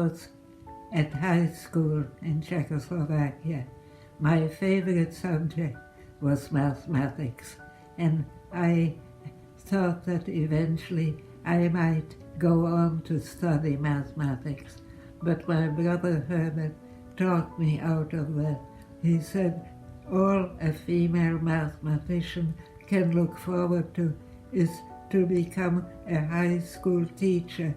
was at high school in Czechoslovakia, my favorite subject was mathematics, and I thought that eventually I might go on to study mathematics, but my brother Herbert talked me out of that. He said, all a female mathematician can look forward to is to become a high school teacher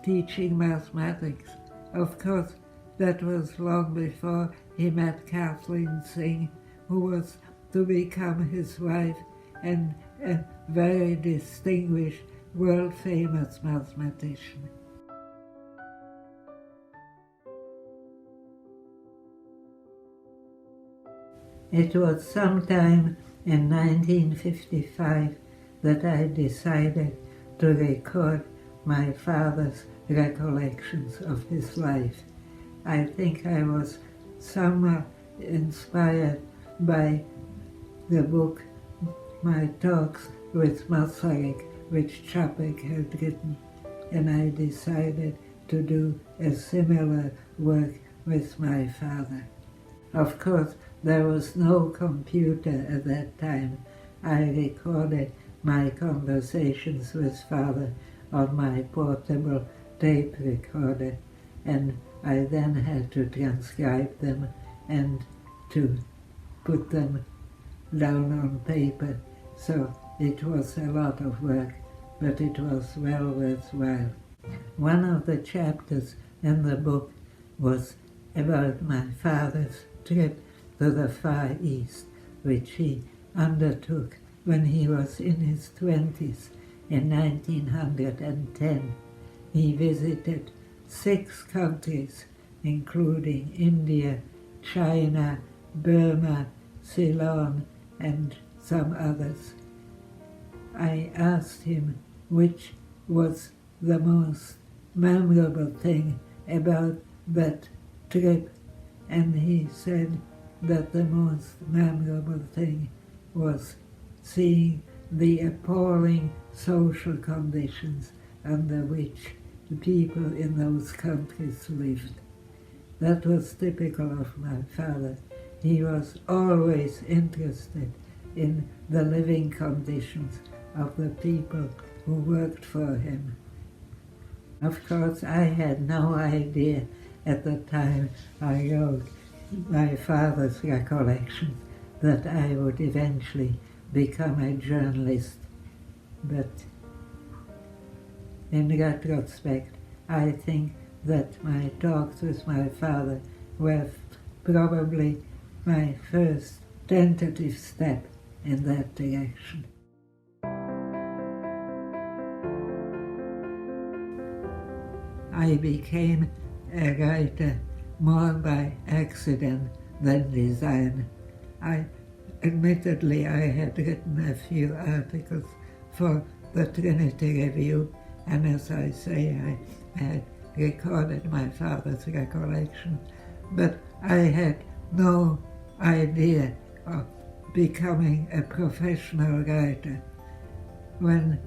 teaching mathematics. Of course, that was long before he met Cathleen Synge, who was to become his wife and a very distinguished, world-famous mathematician. It was sometime in 1955 that I decided to record my father's recollections of his life. I think I was somewhat inspired by the book My Talks with Masaryk, which Čapek had written, and I decided to do a similar work with my father. Of course, there was no computer at that time. I recorded my conversations with father on my portable tape recorder, and I then had to transcribe them and to put them down on paper. So it was a lot of work, but it was well worthwhile. One of the chapters in the book was about my father's trip to the Far East, which he undertook when he was in his 20s in 1910. He visited 6 countries, including India, China, Burma, Ceylon, and some others. I asked him which was the most memorable thing about that trip, and he said that the most memorable thing was seeing the appalling social conditions under which the people in those countries lived. That was typical of my father. He was always interested in the living conditions of the people who worked for him. Of course, I had no idea at the time I wrote my father's recollections that I would eventually become a journalist. But in retrospect, I think that my talks with my father were probably my first tentative step in that direction. I became a writer more by accident than design. Admittedly, I had written a few articles for the Trinity Review, and as I say, I had recorded my father's recollections, but I had no idea of becoming a professional writer. When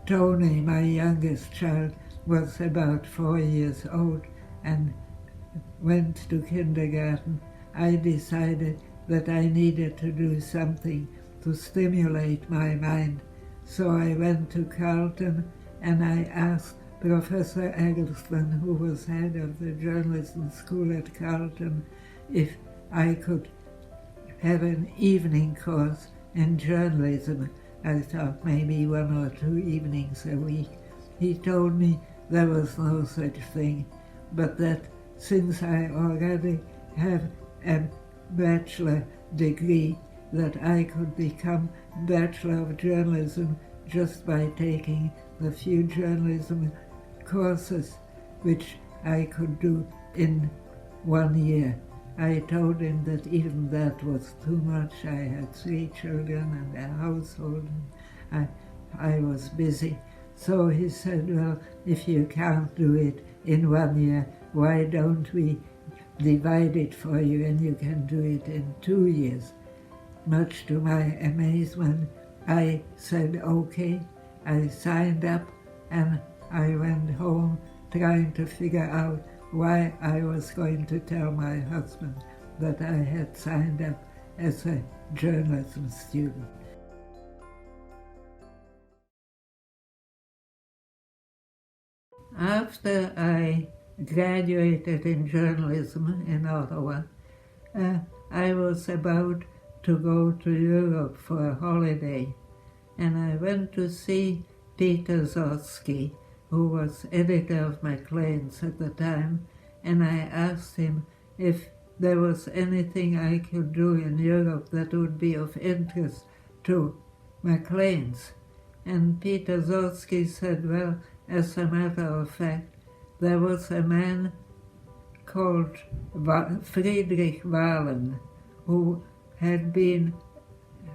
Tony, my youngest child, was about 4 years old and went to kindergarten, I decided that I needed to do something to stimulate my mind. So I went to Carleton and I asked Professor Eggleston, who was head of the journalism school at Carleton, if I could have an evening course in journalism. I thought maybe 1 or 2 evenings a week. He told me there was no such thing, but that since I already have a bachelor degree, that I could become Bachelor of Journalism just by taking the few journalism courses which I could do in 1 year. I told him that even that was too much. I had 3 children and a household, and I was busy. So he said, well, if you can't do it in 1 year, why don't we divide it for you and you can do it in 2 years? Much to my amazement, I said okay. I signed up and I went home trying to figure out why I was going to tell my husband that I had signed up as a journalism student. After I graduated in journalism in Ottawa, I was about to go to Europe for a holiday, and I went to see Peter Gzowski, who was editor of Maclean's at the time, and I asked him if there was anything I could do in Europe that would be of interest to Maclean's. And Peter Gzowski said, well, as a matter of fact, there was a man called Friedlich Wahlen, who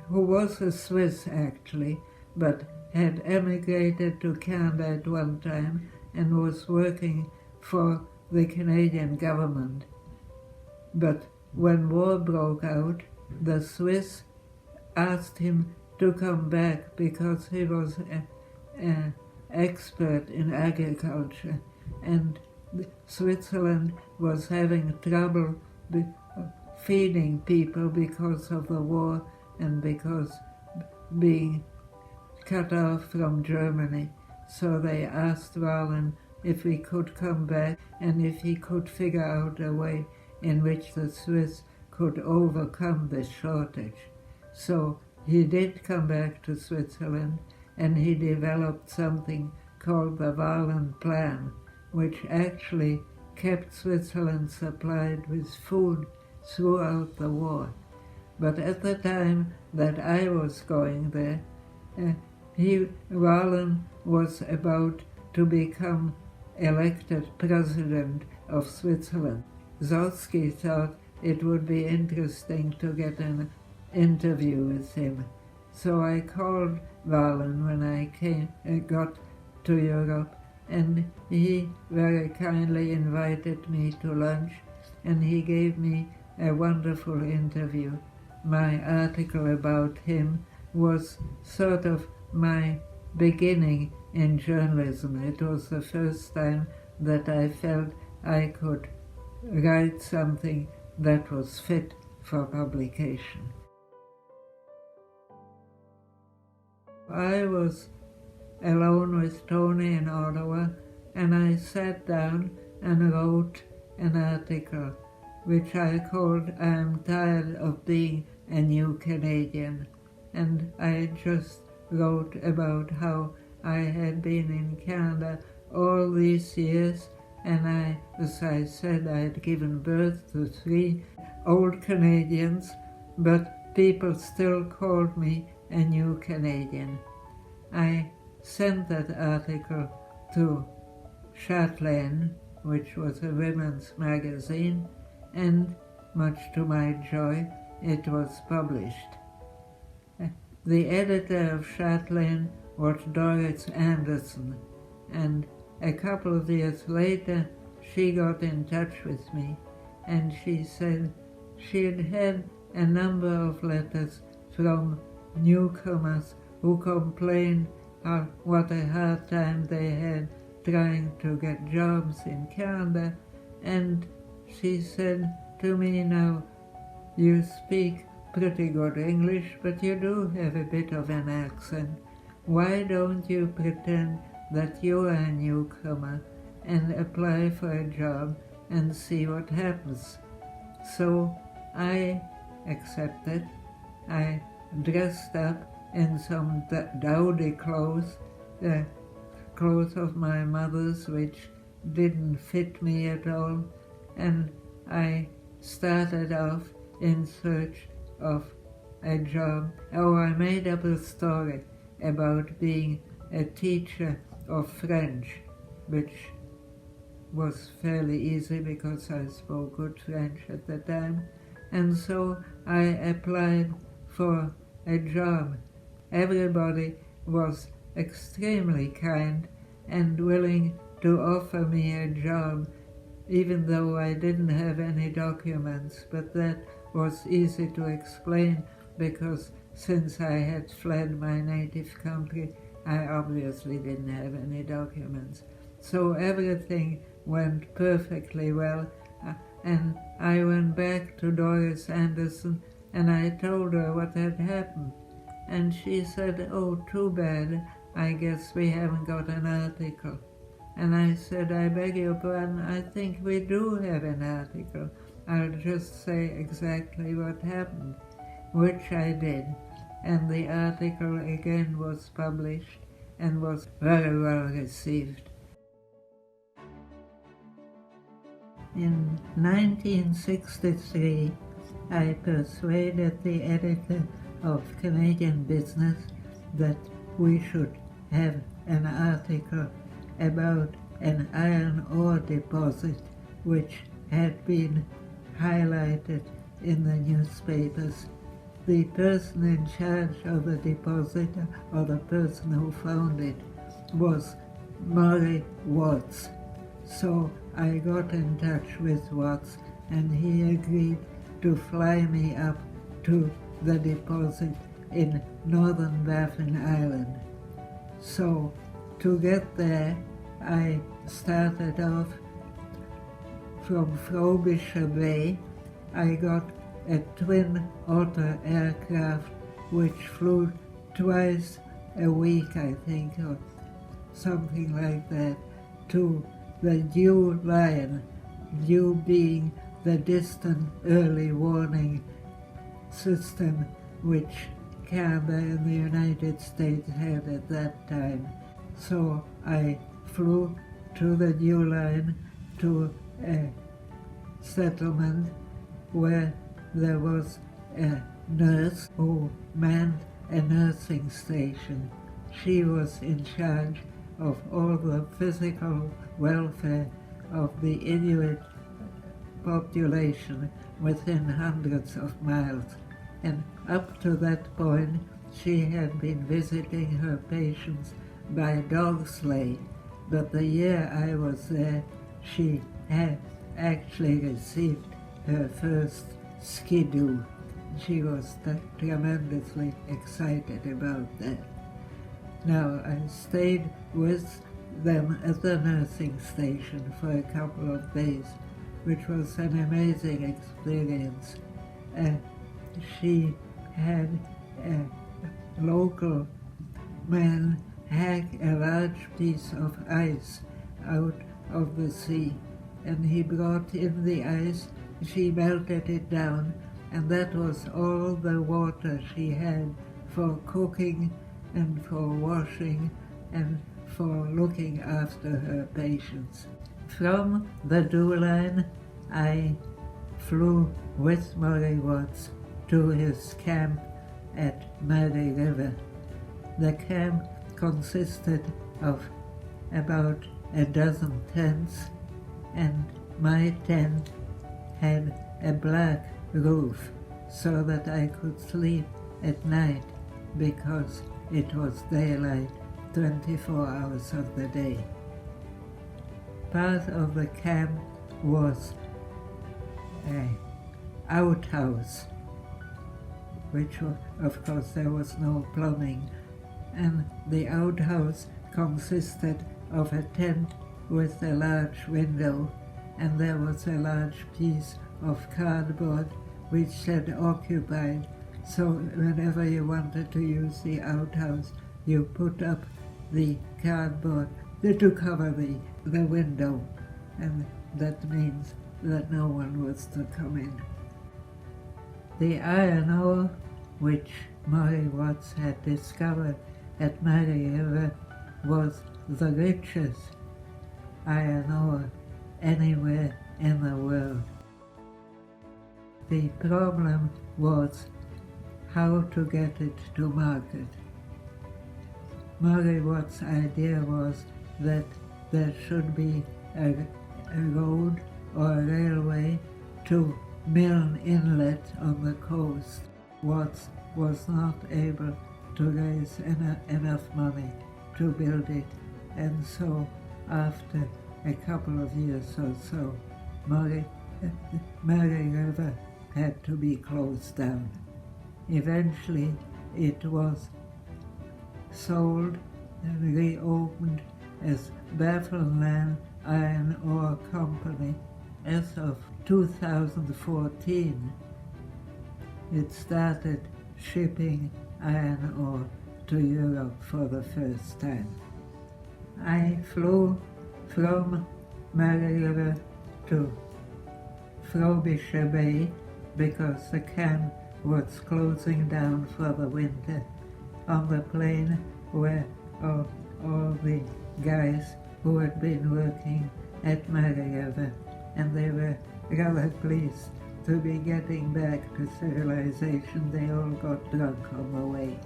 was a Swiss actually, but had emigrated to Canada at one time and was working for the Canadian government. But when war broke out, the Swiss asked him to come back because he was an expert in agriculture, and Switzerland was having trouble feeding people because of the war and because being cut off from Germany. So they asked Wahlen if he could come back and if he could figure out a way in which the Swiss could overcome the shortage. So he did come back to Switzerland, and he developed something called the Wahlen Plan, which actually kept Switzerland supplied with food throughout the war. But at the time that I was going there, Wahlen was about to become elected president of Switzerland. Gzowski thought it would be interesting to get an interview with him. So I called Wahlen when I got to Europe, and he very kindly invited me to lunch, and he gave me a wonderful interview. My article about him was sort of my beginning in journalism. It was the first time that I felt I could write something that was fit for publication. I was alone with Tony in Ottawa, and I sat down and wrote an article which I called "I Am Tired of Being a New Canadian," and I just wrote about how I had been in Canada all these years, and as I said, I had given birth to 3 old Canadians, but people still called me a new Canadian. I sent that article to Chatelaine, which was a women's magazine, and much to my joy, it was published. The editor of Chatelaine was Doris Anderson, and a couple of years later she got in touch with me, and she said she had had a number of letters from newcomers who complained what a hard time they had trying to get jobs in Canada, and she said to me, now, you speak pretty good English, but you do have a bit of an accent. Why don't you pretend that you are a newcomer and apply for a job and see what happens? So I accepted. I dressed up in some dowdy clothes, the clothes of my mother's, which didn't fit me at all, and I started off in search of a job. Oh, I made up a story about being a teacher of French, which was fairly easy because I spoke good French at the time, and so I applied for a job. Everybody was extremely kind and willing to offer me a job, even though I didn't have any documents, but that was easy to explain because since I had fled my native country, I obviously didn't have any documents. So everything went perfectly well. And I went back to Doris Anderson and I told her what had happened. And she said, "Oh, too bad. I guess we haven't got an article." And I said, "I beg your pardon, I think we do have an article. I'll just say exactly what happened," which I did. And the article again was published and was very well received. In 1963, I persuaded the editor of Canadian Business that we should have an article about an iron ore deposit which had been highlighted in the newspapers. The person in charge of the deposit, or the person who found it, was Morawetz. So I got in touch with Watts and he agreed to fly me up to the deposit in northern Baffin Island. So to get there, I started off from Frobisher Bay. I got a twin otter aircraft which flew twice a week, I think, or something like that, to the Dew Line, Dew being the distant early warning system which Canada and the United States had at that time. So I flew to the Dew Line to a settlement where there was a nurse who manned a nursing station. She was in charge of all the physical welfare of the Inuit population within hundreds of miles. And up to that point, she had been visiting her patients by dog sleigh. But the year I was there, she had actually received her first skidoo. She was tremendously excited about that. Now, I stayed with them at the nursing station for a couple of days, which was an amazing experience. She had a local man hack a large piece of ice out of the sea, and he brought in the ice. She melted it down, and that was all the water she had for cooking and for washing and for looking after her patients. From the Dew Line, I flew with Morawetz to his camp at Murray River. The camp consisted of about a dozen tents, and my tent had a black roof so that I could sleep at night because it was daylight 24 hours of the day. Part of the camp was an outhouse, which of course there was no plumbing, and the outhouse consisted of a tent with a large window, and there was a large piece of cardboard which said occupied. So whenever you wanted to use the outhouse, you put up the cardboard to cover the window, and that means that no one was to come in. The iron ore which Morawetz had discovered at Murray River was the richest iron ore anywhere in the world. The problem was how to get it to market. Morawetz's idea was that there should be a road or a railway to Milne Inlet on the coast. Watts was not able to raise enough money to build it, and so after a couple of years or so, Murray River had to be closed down. Eventually, it was sold and reopened as Baffinland Iron Ore Company. As of 2014, it started shipping iron ore to Europe for the first time. I flew from Morawetz to Frobisher Bay because the camp was closing down for the winter. On the plane were all the guys who had been working at Morawetz, and they were rather pleased to be getting back to civilization. They all got drunk on the way.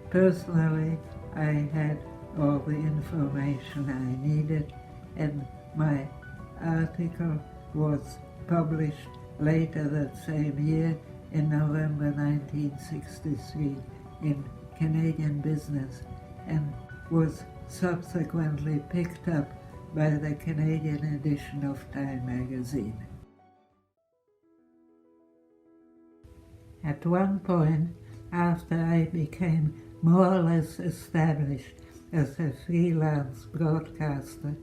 Personally, I had all the information I needed, and my article was published later that same year in November 1963 in Canadian Business, and was subsequently picked up by the Canadian edition of Time magazine. At one point, after I became more or less established as a freelance broadcaster,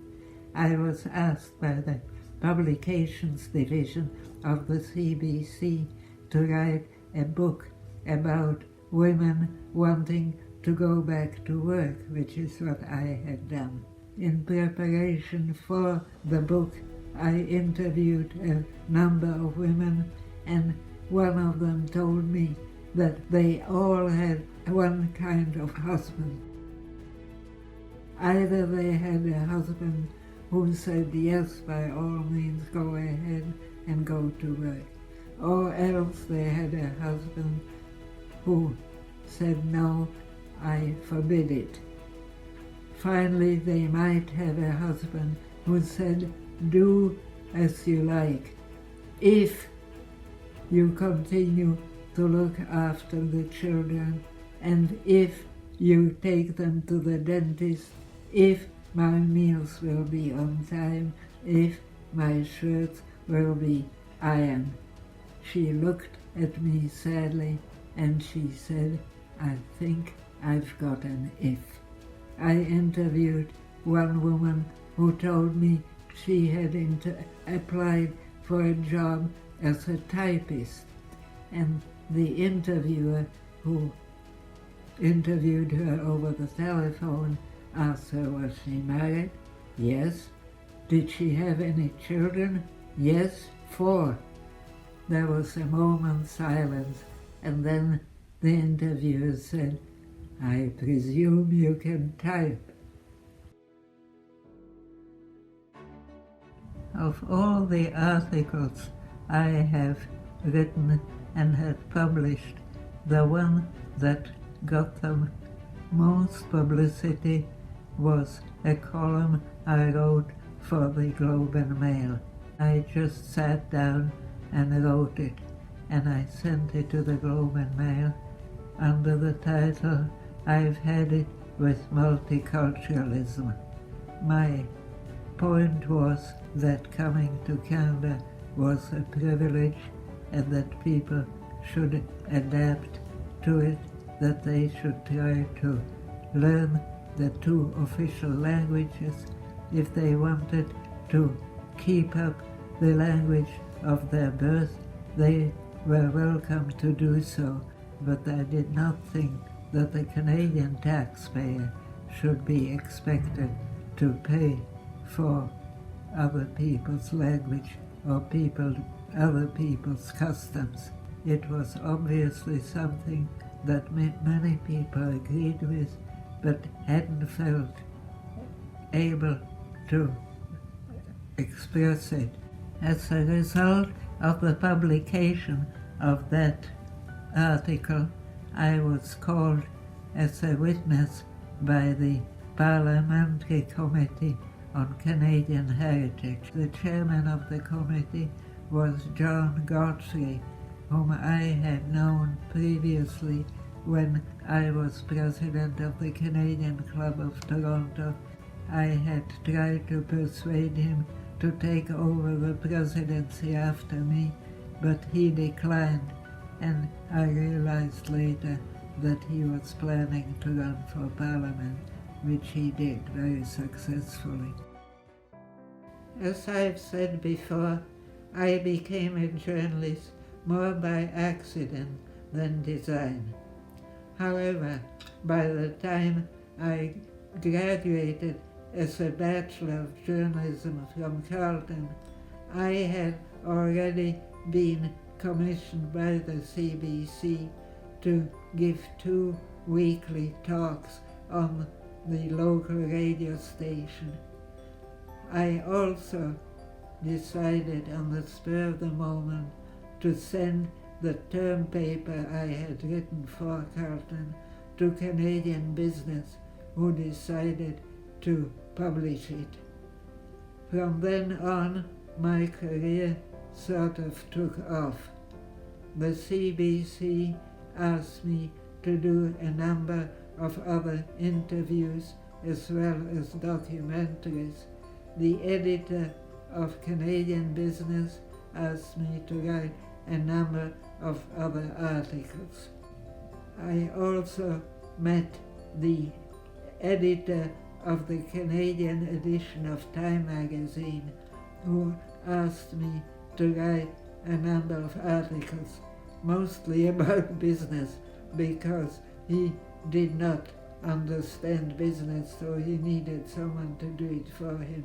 I was asked by the Publications Division of the CBC to write a book about women wanting to go back to work, which is what I had done. In preparation for the book, I interviewed a number of women, and one of them told me that they all had one kind of husband. Either they had a husband who said, yes, by all means, go ahead and go to work, or else they had a husband who said, no, I forbid it. Finally, they might have a husband who said, do as you like, if you continue to look after the children, and if you take them to the dentist, if my meals will be on time, if my shirts will be ironed. She looked at me sadly and she said, I think I've got an if. I interviewed one woman who told me she had applied for a job as a typist, and the interviewer who interviewed her over the telephone asked her, was she married? Yes. Did she have any children? Yes, 4. There was a moment's silence, and then the interviewer said, I presume you can type. Of all the articles I have written and had published, the one that got the most publicity was a column I wrote for the Globe and Mail. I just sat down and wrote it, and I sent it to the Globe and Mail under the title, I've Had It with Multiculturalism. My point was that coming to Canada was a privilege and that people should adapt to it, that they should try to learn the 2 official languages. If they wanted to keep up the language of their birth, they were welcome to do so, but I did not think that the Canadian taxpayer should be expected to pay for other people's language or other people's customs. It was obviously something that many people agreed with, but hadn't felt able to express it. As a result of the publication of that article, I was called as a witness by the Parliamentary Committee on Canadian Heritage. The chairman of the committee was John Godfrey, whom I had known previously when I was president of the Canadian Club of Toronto. I had tried to persuade him to take over the presidency after me, but he declined, and I realized later that he was planning to run for Parliament, which he did very successfully. As I've said before, I became a journalist more by accident than design. However, by the time I graduated as a Bachelor of Journalism from Carleton, I had already been commissioned by the CBC to give 2 weekly talks on the local radio station. I also decided on the spur of the moment to send the term paper I had written for Carleton to Canadian Business, who decided to publish it. From then on, my career sort of took off. The CBC asked me to do a number of other interviews as well as documentaries. The editor of Canadian Business asked me to write a number of other articles. I also met the editor of the Canadian edition of Time magazine, who asked me to write a number of articles, mostly about business, because he did not understand business, so he needed someone to do it for him.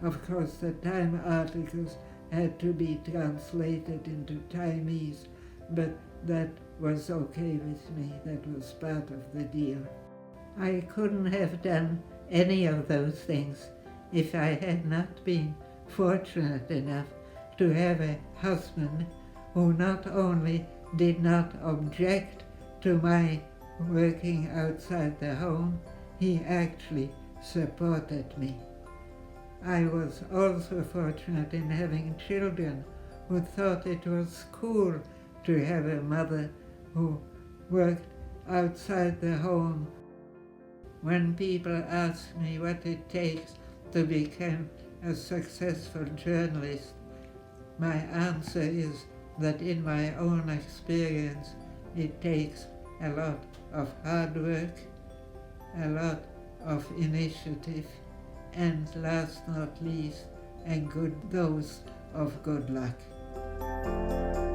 Of course, the Time articles had to be translated into Timese, but that was okay with me. That was part of the deal. I couldn't have done any of those things if I had not been fortunate enough to have a husband who not only did not object to my working outside the home, he actually supported me. I was also fortunate in having children who thought it was cool to have a mother who worked outside the home. When people ask me what it takes to become a successful journalist, my answer is that in my own experience, it takes a lot of hard work, a lot of initiative, and last not least, a good dose of good luck.